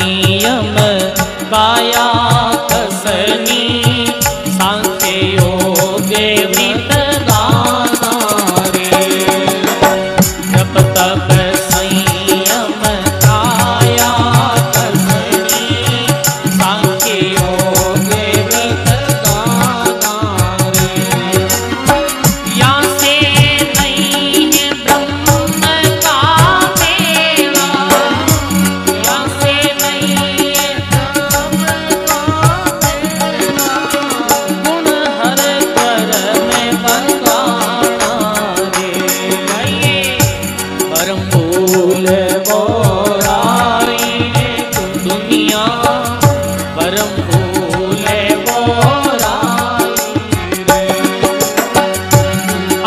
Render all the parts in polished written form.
संयम काया कसनी सांख्य योगे वृत गाना रे। जप तप संयम काया कसनी सांख्य योगे वृत गाना रे। या से नहीं है ब्रह्म का मेवा, या से नहीं है ब्रह्म का मेवा, गुण हर कर में बंगाना रे। परम फूल बोराई दुनिया, परम फूल बोराई रे।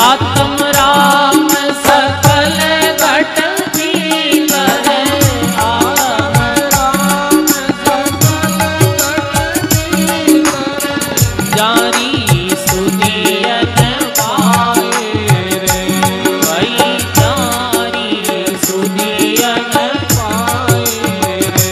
आत्म राम सकल घट भीतर, आत्म राम सकल घट भीतर, जारी सुदियन पाए रे। भाई जारी सुदियन पाए रे।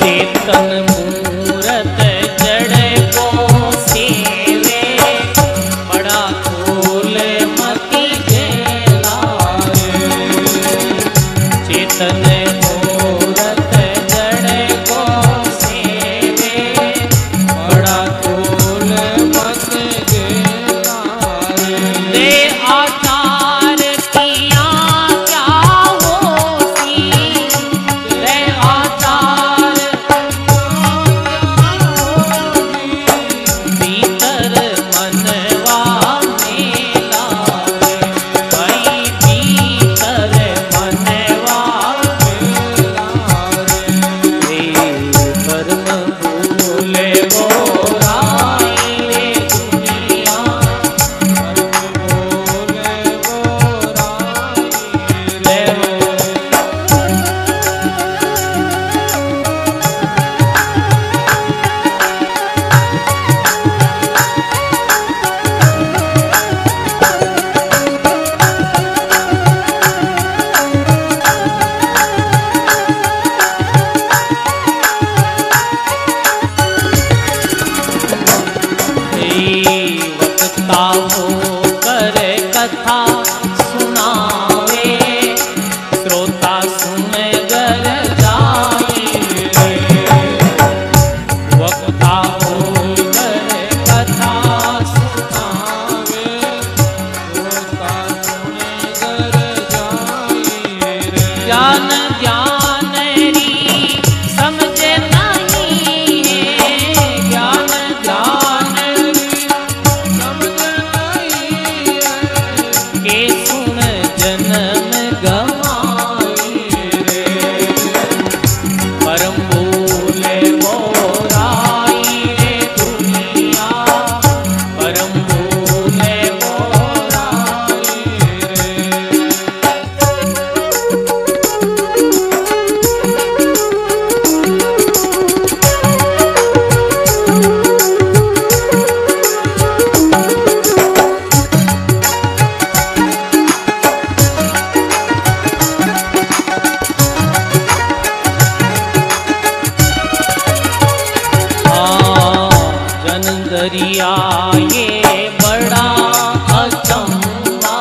चेतन मूरत जड़ को सेवे, बड़ा फूल मति गेला रे। चेतन मूरत जड़ को सेवे, बड़ा फूल मति गेला रे। दे आचार किया क्या होसी, दे आचार भीतर मनवा मेला रे। भाई भीतर मनवा मेला रे। परम फूल बोराई रे दुनिया, परम फूल बोराई रे। वक्ता हो कर कथा सुनावे, श्रोता सुन गर जाए रे। वक्ता हो कर कथा सुनावे, श्रोता सुन गर जाए रे। ज्ञान ज्ञान री समझ नहीं है, ज्ञान ज्ञान री समझ नहीं है, के सुन जन्म गवाए रे। परम फूल बोराई रे दुनिया, परम फूल बोराई रे। दरिया ये बड़ा अचंबा,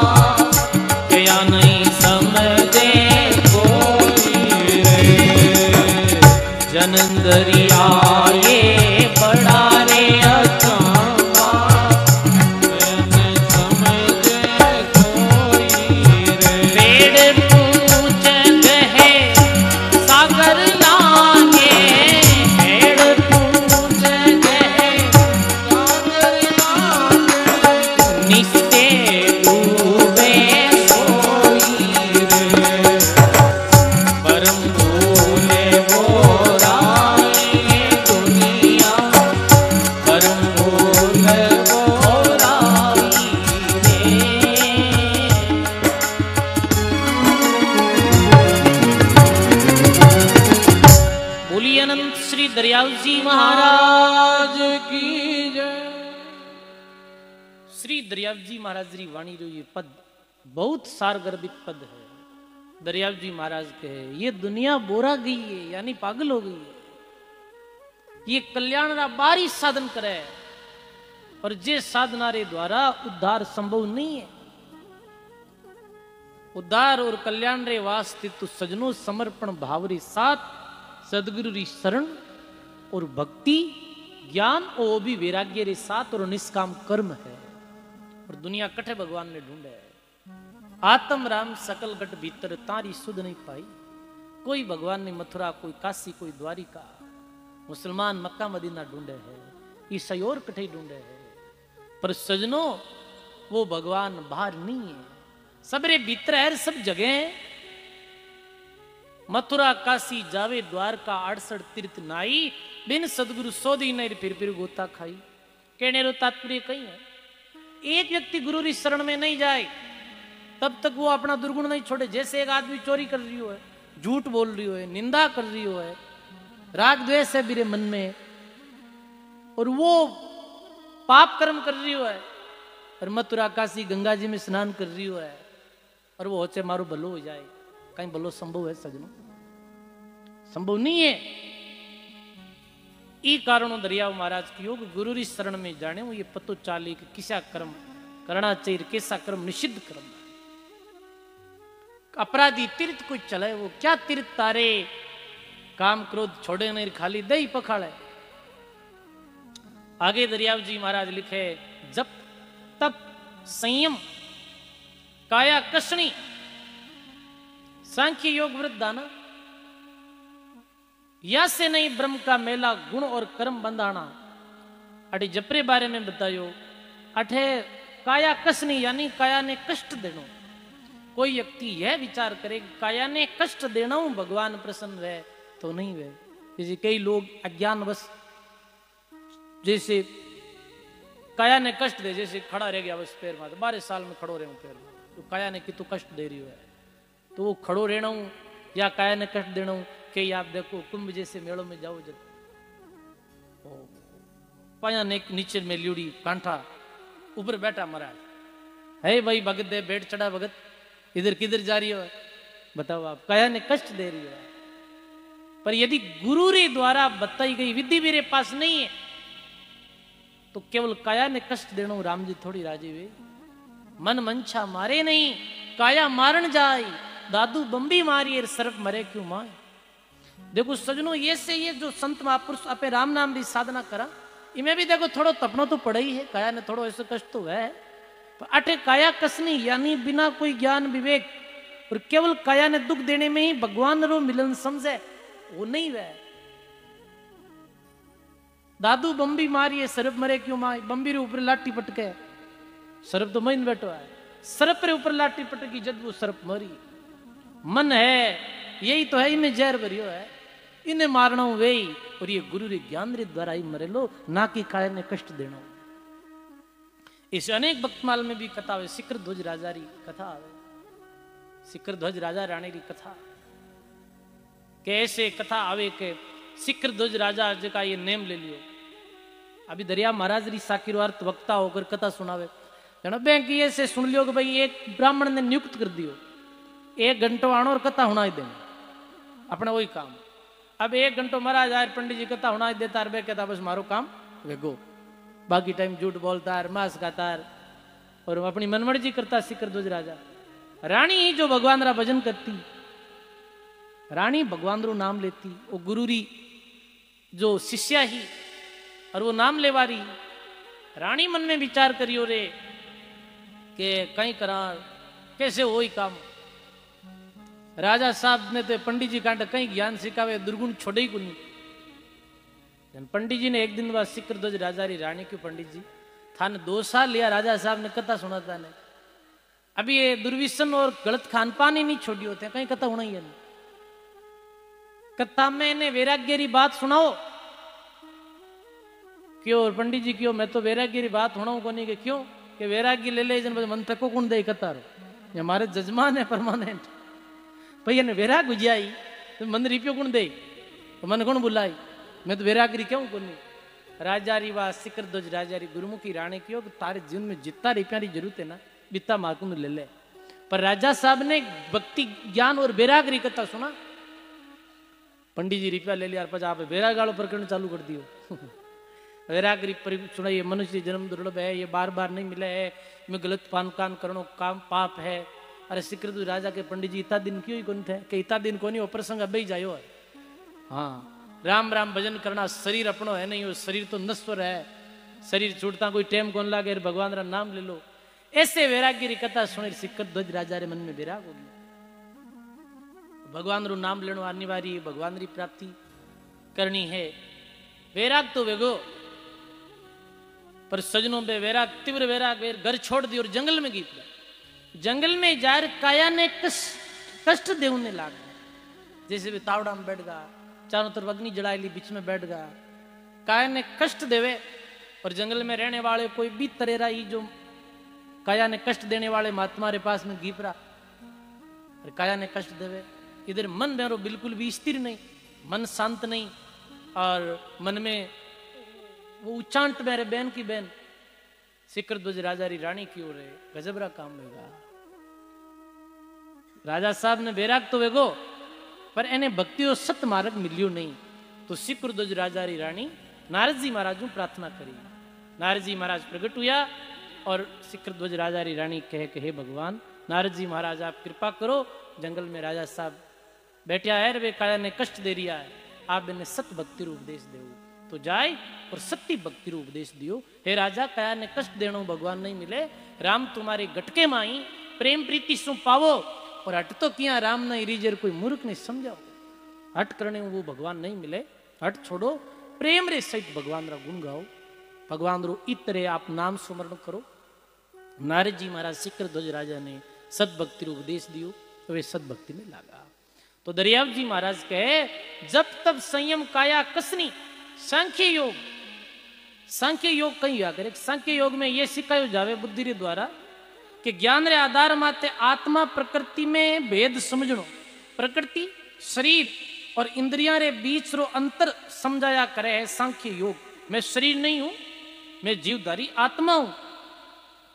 क्या नहीं समझे कोई रे। जन दरिया ये बड़ा रे अचंबा, क्या नहीं समझे कोई रे। पेड़ पूछ गहे सागर लागे, पेड़ पूछ गहे निस्ते डूबे सोई रे। परम फूल बोराई दुनिया, परम फूल बोलिए अनंत श्री दरियाव जी महाराज की जय। श्री दरियाव जी महाराज जी वाणी जो ये पद बहुत सारगर्भित पद है। दरियाव जी महाराज कहे ये दुनिया बोरा गई है, यानी पागल हो गई है। ये कल्याण रा बारी साधन करे और जे साधना रे द्वारा उद्धार संभव नहीं है। उद्धार और कल्याण रे वास्ते तो सजनो समर्पण भाव रे साथ सदगुरु री शरण और भक्ति ज्ञान और वो भी वैराग्य रे साथ और निष्काम कर्म है। और दुनिया कठे भगवान ने ढूंढे है। आत्म राम सकल गट भीतर तारी सुध नहीं पाई। कोई भगवान ने मथुरा, कोई काशी, कोई द्वारिका, मुसलमान मक्का मदीना ढूंढे है, ईसाई और कठे ढूंढे है। पर सजनो वो भगवान बाहर नहीं है, सबरे भीतर है, सब जगह है। मथुरा काशी जावे द्वारका 68 तीर्थ नाई, बिन सदगुरु सोधी नहीं फिर गोता खाई। कहने रो तात्पर्य कहीं है, एक व्यक्ति गुरु री शरण में नहीं जाए तब तक वो अपना दुर्गुण नहीं छोड़े। जैसे एक आदमी चोरी कर रही हो है, झूठ बोल रही हो है, निंदा कर रही हो है, राग द्वेष है मेरे मन में, और वो पाप कर्म कर रही हो है, और मथुरा काशी गंगा जी में स्नान कर रही हो है, और वो होचे मारो भलो हो जाए। कहीं भलो संभव है सजनो? संभव नहीं है। ई कारणों दरियाव महाराज की योग गुरु री शरण में जाने वो ये पतो चाली कि किसा कर्म करना चाहिए, कैसा कर्म निषिद्ध कर्म। अपराधी तीर्थ कोई चले, वो क्या तीर्थ तारे, काम क्रोध छोड़े नहीं, खाली दही पखाड़े। आगे दरियाव जी महाराज लिखे जप तप संयम काया कसनी सांख्य योग वृद्धाना, या से नहीं ब्रह्म का मेला गुण और कर्म बंधाना। अटे जपरे बारे में बतायो, अठे काया कसनी यानी काया ने कष्ट देनो। कोई व्यक्ति यह विचार करे काया ने कष्ट देना हूं भगवान प्रसन्न रहे तो नहीं वे। जैसे कई लोग अज्ञानवश जैसे काया ने कष्ट दे, जैसे खड़ा रह गया बस पैर में, 12 साल में खड़ो रहे पैर में, तो काया ने कितु कष्ट दे रही है, तो वो खड़ो रहना हूं या काया ने कष्ट देना हूं। कि आप देखो कुंभ जैसे मेलों में जाओ, जब पाया ने नीचे में ल्यूड़ी कांठा, ऊपर बैठा महाराज है भाई भगत दे, बैठ चढ़ा भगत, इधर किधर जा रही हो बताओ आप, काया ने कष्ट दे रही है। पर यदि गुरु रे द्वारा बताई गई विधि मेरे पास नहीं है तो केवल काया ने कष्ट देना हूं, राम जी थोड़ी राजी वे। मन मंछा मारे नहीं, काया मारन जाए, दादू बम्बी मारिए सर्प मरे क्यों माए। देखो सजनों, ये से ये जो संत महापुरुष अपने राम नाम की साधना करा, इनमें भी देखो थोड़ा तपना तो पड़ा ही है। काया ने थोड़ा ऐसे कष्ट तो है, पर अटे काया कसनी यानी बिना कोई ज्ञान विवेक और केवल काया ने दुख देने में ही भगवान रो मिलन समझे, वो नहीं वह। दादू बम्बी मारिए सर्प मरे क्यों माए, बम्बी रे ऊपर लाठी पटके, सर्प तो महीन बैठो है, सर्प रे ऊपर लाठी पटकी जब वो सर्प मरी। मन है यही तो है, इनमें जहर भरियो है, इन्हें मारना वे ही, और ये गुरु रे ज्ञान रे द्वारा ही मरे लो, ना कि काया ने कष्ट देना। इस अनेक भक्तमाल में भी कथा है, शिखर ध्वज राजा री कथा है, शिखर ध्वज राजा रानी री कथा। कैसे कथा आवे के शिखर ध्वज राजा जका ये नेम ले लियो। अभी दरिया महाराज री साकिरवार्थ वक्ता होकर कथा सुनावे, जनो बैंक ये से सुन लियो कि भाई एक ब्राह्मण ने नियुक्त कर दियो, 1 घंटो आनो और कथा हुनाई देना, अपना वही काम। अब 1 घंटो महाराज आए पंडित जी कथा हुनाई देता है, बे कहता बस मारो काम वेगो, बाकी टाइम झूठ बोलता है, मांस खाता है और अपनी मनमर्जी करता है। शिखर ध्वज राजा रानी ही जो भगवान रा भजन करती, रानी भगवान रो नाम लेती, वो गुरु री जो शिष्या ही और वो नाम लेवा रही। रानी मन में विचार करियो रे के कहीं करा कैसे हो ही काम। राजा साहब ने तो पंडित जी कांटे कहीं ज्ञान सिखावे, दुर्गुण छोड़े ही को नहीं। पंडित जी ने एक दिन बाद शिखर ध्वज राजा री रानी क्यों पंडित जी थाने 2 साल लिया, राजा साहब ने कथा सुनाता ने, अभी ये दुर्व्यसन और गलत खान पान ही नहीं छोड़ी होते, कहीं कथा होना ही है नहीं। कथा में इन्हें वैराग्य री बात सुनाओ, क्यों और पंडित जी क्यों मैं तो वैराग्य री बात होना को नहीं के क्यों कि वैराग्य ले ले जन मन तक को कौन दे कतारो ये हमारे जजमान है परमानेंट भैया ने वैराग बुझाई तो मन रिपियो कौन दे तो मन कौन बुलाई मैं तो वैराग्य री क्यों कोनी राजा री वा सिकर ध्वज राजा री गुरुमुखी राणी क्यों कि तारे जीवन में जितना रुपया की जरूरत है ना बिता माकू ले ले पर राजा साहब ने भक्ति ज्ञान और वैराग री कथा सुना पंडित जी रुपया ले लिया आप वैराग वालों प्रकरण चालू कर दियो वैराग री सुनाइए मनुष्य जन्म दुर्लभ है ये बार बार नहीं मिला है मैं गलत पान कान करो काम पाप है अरे सिकर राजा के पंडित जी इतना दिन क्यों ही कौन थे कि इतना दिन कौन वो प्रसंग अब ही जायो है हाँ राम राम भजन करना शरीर अपनो है नहीं वो शरीर तो नश्वर है शरीर छूटता कोई टेम कौन लागे भगवान रा नाम ले लो ऐसे वैराग्य री कथा सुनी सिकर ध्वज राजा रे मन में वैराग हो गया भगवान रू नाम लेनो अनिवार्य भगवान री प्राप्ति करनी है वैराग तो वेगो पर सजनों पे वैराग तीव्र वैराग घर छोड़ दी और जंगल में गई जंगल में जार काया ने कष्ट देने लाग जैसे भी तावड़ा में बैठ गया चारों तरफ अग्नि जला ली बीच में बैठ गया काया ने कष्ट देवे और जंगल में रहने वाले कोई भी तरेरा ही जो काया ने कष्ट देने वाले महात्मा रे पास में गीपरा और काया ने कष्ट देवे इधर मन मेरो बिल्कुल भी स्थिर नहीं मन शांत नहीं और मन में वो उच्चांट मेरे बहन की बहन सिकर ध्वज राजा री रानी की ओर है गजबरा काम होगा राजा साहब ने बैराग तो वेगो पर एने भक्ति और सत मार्ग मिलियो नहीं तो सिकर ध्वज राजा री रानी नारद जी महाराज प्रार्थना करी नारद जी महाराज प्रकट हुआ और सिकर ध्वज राजा री रानी कहे कि हे भगवान नारद जी महाराज आप कृपा करो जंगल में राजा साहब बैठा है वे काया ने कष्ट दे रिया है आप इन्हें सत भक्ति रू उपदेश दो तो जाए और सत्य भक्ति रू उपदेश दियो हे राजा काया ने कष्ट देनो भगवान नहीं मिले राम तुम्हारे गटके माई प्रेम प्रीति सु पावो और हट तो किया राम ना इरीजर कोई मूर्ख ने समझाओ हट करने वो भगवान नहीं मिले हट छोड़ो प्रेम रे सहित भगवान रा गुण गाओ भगवान रो इतरे आप नाम सुमरण करो नारद जी महाराज सिकर ध्वज राजा ने सदभक्ति रू उपदेश दियो तो वे सदभक्ति में लागा तो दरियाव जी महाराज कहे जब तब संयम काया कसनी सांख्य योग कहीं आ करे सांख्य योग में ये सिखायो जावे बुद्धि रे द्वारा कि ज्ञान रे आधार माते आत्मा प्रकृति में भेद समझनो प्रकृति शरीर और इंद्रियां रे बीच रो अंतर समझाया करे है सांख्य योग मैं शरीर नहीं हूं मैं जीवधारी आत्मा हूं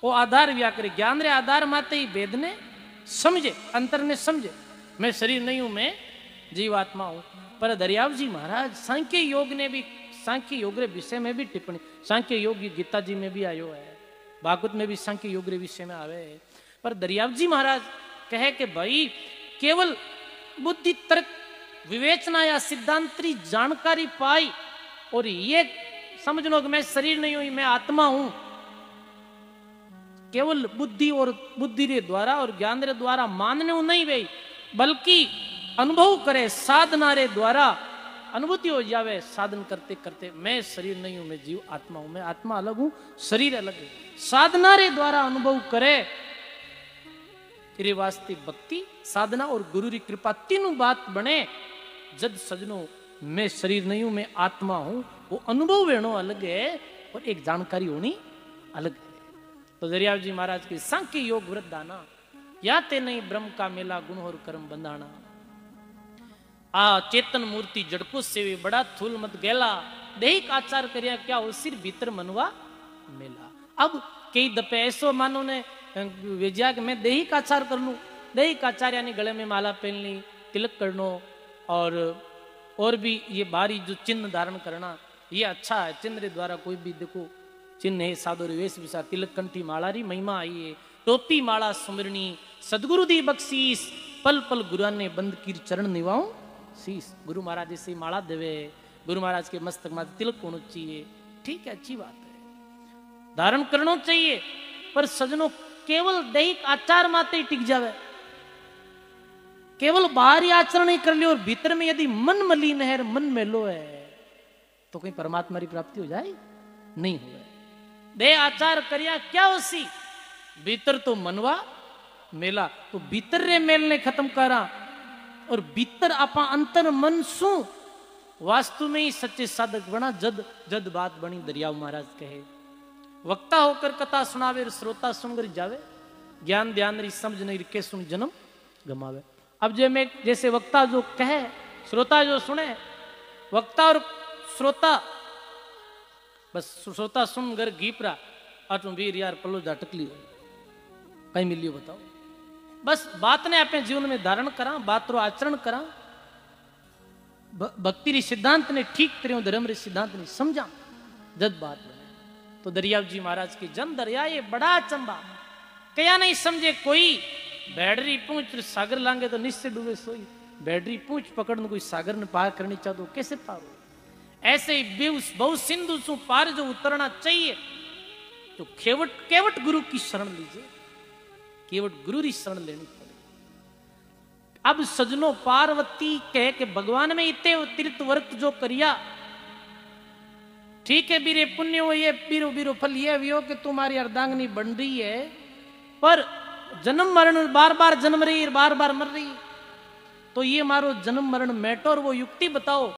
वो आधार व्या करे ज्ञान रे आधार माते ही भेद ने समझे अंतर ने समझे मैं शरीर नहीं हूं मैं जीवात्मा हूं पर दरियाव जी महाराज सांख्य योग ने भी सांख्य योग रे विषय में भी टिप्पणी सांख्य योग गीता जी में भी आयो है भागवत में भी सांख्य योग रे विषय में आवे है पर दरियाव जी महाराज कहे कि भाई केवल बुद्धि तर्क विवेचना या सिद्धांतरी जानकारी पाई और ये समझ लो कि मैं शरीर नहीं हूं मैं आत्मा हूं केवल बुद्धि और बुद्धि रे द्वारा और ज्ञान रे द्वारा मानने नहीं वे बल्कि अनुभव करे साधना रे द्वारा अनुभूति हो जावे साधन करते करते मैं शरीर नहीं हूं मैं जीव आत्मा हूं मैं आत्मा अलग हूं शरीर अलग है साधना रे द्वारा अनुभव करे तेरे वास्ते भक्ति साधना और गुरु री कृपा तीनों बात बने जद सजनो मैं शरीर नहीं हूं मैं आत्मा हूं वो अनुभव वेणो अलग है और एक जानकारी होनी अलग है तो दरियाव जी महाराज की सांख्य योग व्रत दाना या ते नहीं ब्रह्म का मेला गुण और कर्म बंधाना आ चेतन मूर्ति जड़को सेवे बड़ा थूल मत गेला देहिक आचार करिया क्या हो सिर भीतर मनवा मेला अब कई दफे ऐसो मानो ने वेजिया कि मैं देहिक आचार कर लूं देहिक आचार यानी गले में माला पहन ली तिलक करनो और भी ये बाहरी जो चिन्ह धारण करना ये अच्छा है चिन्ह रे द्वारा कोई भी देखो चिन्ह है साधु वेश विषा तिलक कंठी माला री महिमा आई है टोपी माला सुमरणी सदगुरु दी बख्शीस पल पल गुरु ने बंद की चरण निवाऊं शीश गुरु महाराज से माला देवे गुरु महाराज के मस्तक में तिलक होना चाहिए ठीक है अच्छी बात है धारण करना चाहिए पर सजनों केवल दैहिक आचार माते ही टिक जावे केवल बाहरी आचरण ही कर लियो और भीतर में यदि मन मलिन है मन मेलो है तो कहीं परमात्मा की प्राप्ति हो जाए नहीं हो देह आचार करिया क्या होसी भीतर तो मनवा मेला तो भीतर रे मेल ने खत्म करा और भीतर आपा अंतर मन सु वास्तु में ही सच्चे साधक बना, जद जद बात बनी दरिया महाराज कहे। वक्ता होकर कथा सुनावे, श्रोता सुनकर जावे, ज्ञान ध्यान री समझ नहीं के सुन जन्म गमावे। अब जे मैं जैसे वक्ता जो कहे, श्रोता जो सुने, वक्ता और श्रोता, बस श्रोता सुन घर घीपरा अटू वीर यार पलो झटक लियो कहीं मिलियो बताओ। बस बात ने अपने जीवन में धारण करा, बात रो आचरण करा, भक्ति री सिद्धांत ने ठीक तरह धर्म रे सिद्धांत ने समझा, जद बात बने। तो दरिया जी महाराज की जन दरिया ये बड़ा चंबा कया नहीं समझे कोई। बैडरी पूछ सागर लांगे तो निश्चय डूबे सोई, बैडरी पूछ पकड़ने कोई सागर ने पार करनी चाहो तो कैसे पार हो। ऐसे ही बहु सिंधु सु पार जो उतरना चाहिए तो केवट गुरु की शरण लीजिए, केवट गुरु की शरण लेनी पड़ेगी। अब सजनो पार्वती कह के भगवान में इतने तीर्थ वर्त जो करिया, ठीक है बीरे पुण्य हो, ये बीरो बीरो फल ये भी हो कि तुम्हारी अर्धांगनी बन रही है, पर जन्म मरण बार बार जन्म रही है, बार बार मर रही है, तो ये मारो जन्म मरण मैटर वो युक्ति बताओ।